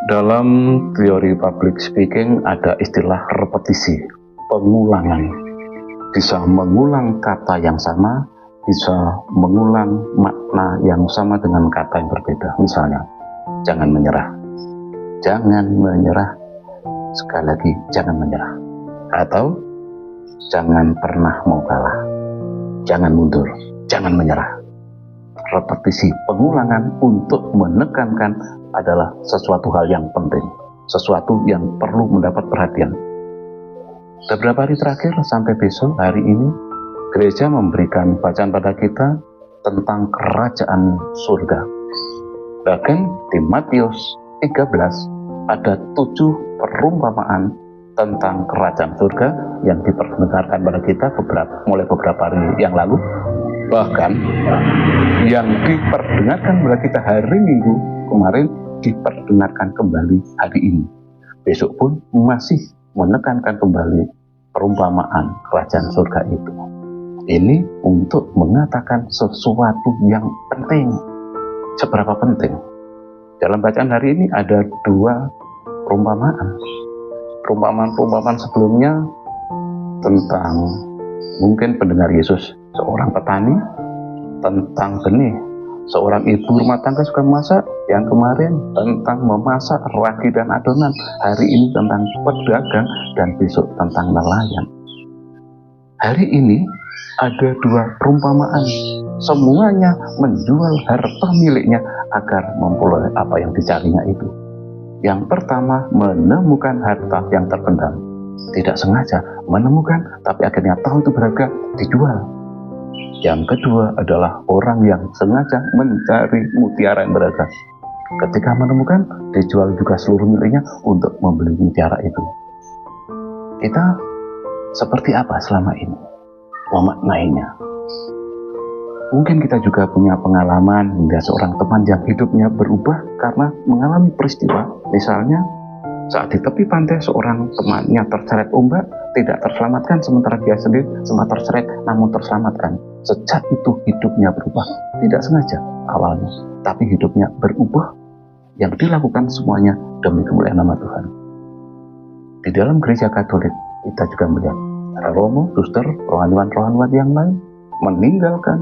Dalam teori public speaking ada istilah repetisi, pengulangan. Bisa mengulang kata yang sama, bisa mengulang makna yang sama dengan kata yang berbeda. Misalnya, jangan menyerah. Jangan menyerah. Sekali lagi, jangan menyerah. Atau, jangan pernah mau kalah. Jangan mundur. Jangan menyerah. Repetisi, pengulangan untuk menekankan adalah sesuatu hal yang penting, sesuatu yang perlu mendapat perhatian. Beberapa hari terakhir sampai besok hari ini, gereja memberikan bacaan pada kita tentang kerajaan surga. Bahkan di Matius 13 ada 7 perumpamaan tentang kerajaan surga yang diperdengarkan pada kita mulai beberapa hari yang lalu. Bahkan yang diperdengarkan pada kita hari Minggu kemarin diperdengarkan kembali hari ini. Besok pun masih menekankan kembali perumpamaan kerajaan surga itu. Ini untuk mengatakan sesuatu yang penting. Seberapa penting? Dalam bacaan hari ini ada 2 perumpamaan. Perumpamaan sebelumnya tentang mungkin pendengar Yesus, seorang petani, tentang benih, seorang ibu rumah tangga suka masak, yang kemarin tentang memasak ragi dan adonan, hari ini tentang pedagang, dan besok tentang nelayan. Hari ini ada 2 perumpamaan, semuanya menjual harta miliknya agar memperoleh apa yang dicarinya itu. Yang pertama, menemukan harta yang terpendam. Tidak sengaja menemukan, tapi akhirnya tahu itu berharga, dijual. Yang kedua adalah orang yang sengaja mencari mutiara yang berharga. Ketika menemukan, dijual juga seluruh miliknya untuk membeli mutiara itu. Kita seperti apa selama ini memaknainya? Mungkin kita juga punya pengalaman hingga seorang teman yang hidupnya berubah karena mengalami peristiwa. Misalnya, saat di tepi pantai seorang temannya terseret ombak, tidak terselamatkan, sementara dia sendiri sempat terseret namun terselamatkan. Sejak itu hidupnya berubah, tidak sengaja awalnya, tapi hidupnya berubah, yang dilakukan semuanya demi kemuliaan nama Tuhan. Di dalam gereja Katolik kita juga melihat para romo, suster, rohaniwan-rohaniwan yang lain meninggalkan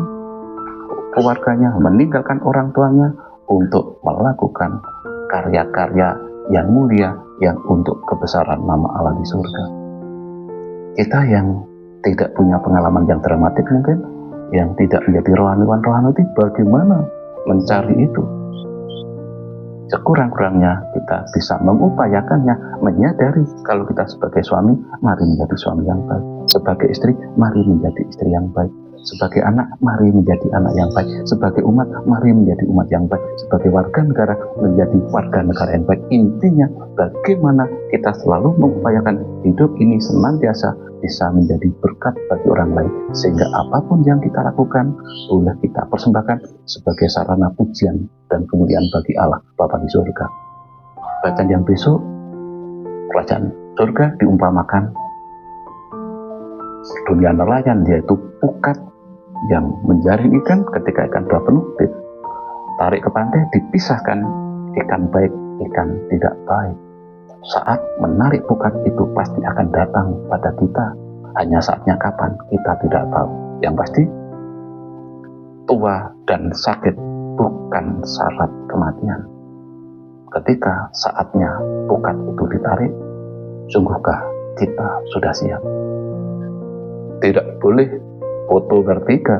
keluarganya, meninggalkan orang tuanya untuk melakukan karya-karya yang mulia yang untuk kebesaran nama Allah di surga. Kita yang tidak punya pengalaman yang dramatik mungkin, yang tidak menjadi rohaniwan-rohaniwan, bagaimana mencari itu? Sekurang-kurangnya kita bisa mengupayakannya, menyadari kalau kita sebagai suami, mari menjadi suami yang baik. Sebagai istri, mari menjadi istri yang baik. Sebagai anak, mari menjadi anak yang baik. Sebagai umat, mari menjadi umat yang baik. Sebagai warga negara, menjadi warga negara yang baik. Intinya, bagaimana kita selalu mengupayakan hidup ini senantiasa bisa menjadi berkat bagi orang lain, sehingga apapun yang kita lakukan boleh kita persembahkan sebagai sarana pujian dan kemuliaan bagi Allah Bapa di surga. Bacaan yang besok, kerajaan surga diumpamakan dunia nelayan, yaitu pukat yang menjaring ikan. Ketika ikan sudah penuh, ditarik ke pantai, dipisahkan ikan baik, ikan tidak baik. Saat menarik pukat itu pasti akan datang pada kita. Hanya saatnya kapan kita tidak tahu. Yang pasti, tua dan sakit bukan syarat kematian. Ketika saatnya pukat itu ditarik, sungguhkah kita sudah siap? Tidak boleh foto bertiga.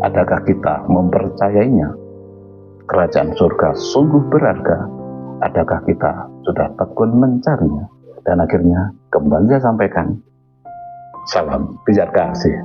Adakah kita mempercayainya? Kerajaan surga sungguh berharga. Adakah kita sudah tekun mencarinya? Dan akhirnya kembali saya sampaikan, salam pijar kasih.